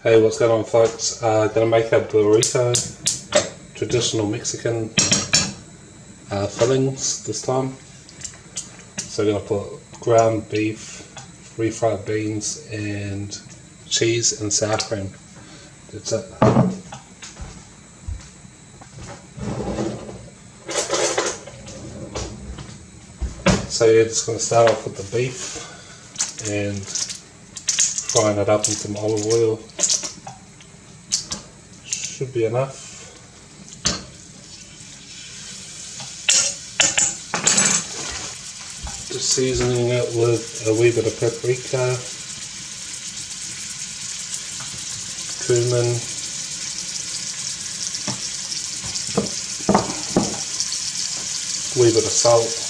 Hey, what's going on, folks? Gonna make a burrito, traditional Mexican fillings this time. So we're gonna put ground beef, refried beans, and cheese and sour cream. That's it. So you're just gonna start off with the beef and frying it up in some olive oil. Should be enough. Just seasoning it with a wee bit of paprika, cumin, a wee bit of salt,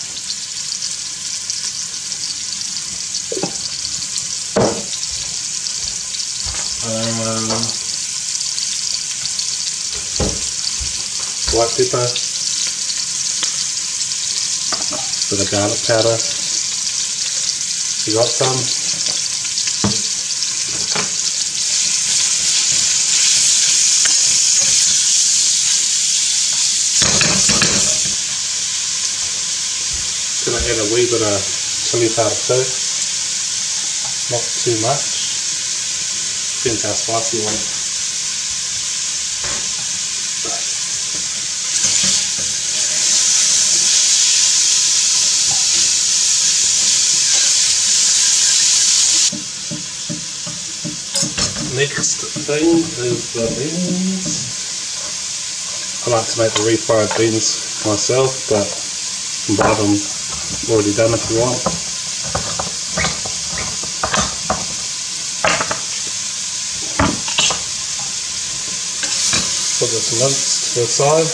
white pepper, bit of garlic powder. You got some? Gonna add a wee bit of chili powder too. Not too much. Depends how spicy you want it. Next thing is the beans. I like to make the refried beans myself, but you can buy them already done if you want. Put this minced to the side.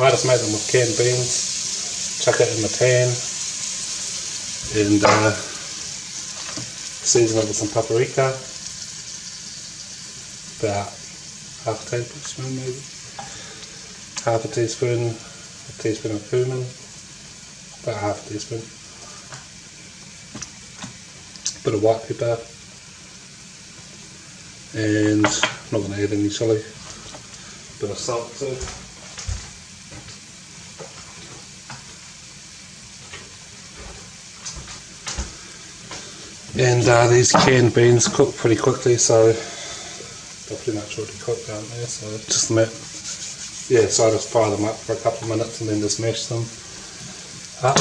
I just make them with canned beans, chuck it in the pan and season it with some paprika, about half a tablespoon maybe, half a teaspoon of cumin, about half a teaspoon, bit of white pepper, and I'm not going to add any chili, bit of salt too. And these canned beans cook pretty quickly, so they're pretty much already cooked, aren't they? So just so I just fry them up for a couple of minutes and then just mash them up.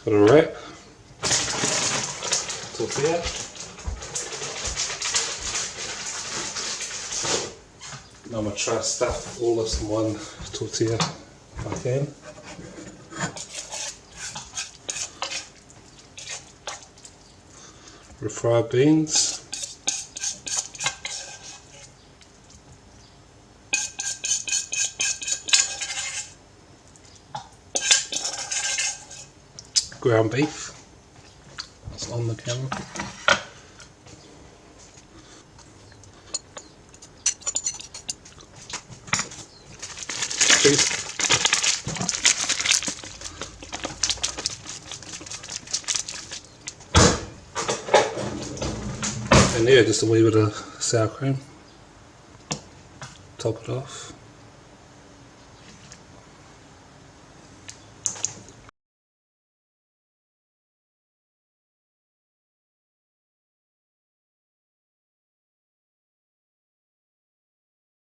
Got a wrap, tortilla, now I'm going to try to stuff all this in one tortilla if I can. Refried beans, ground beef, it's on the camera, cheese, and just a wee bit of sour cream, top it off.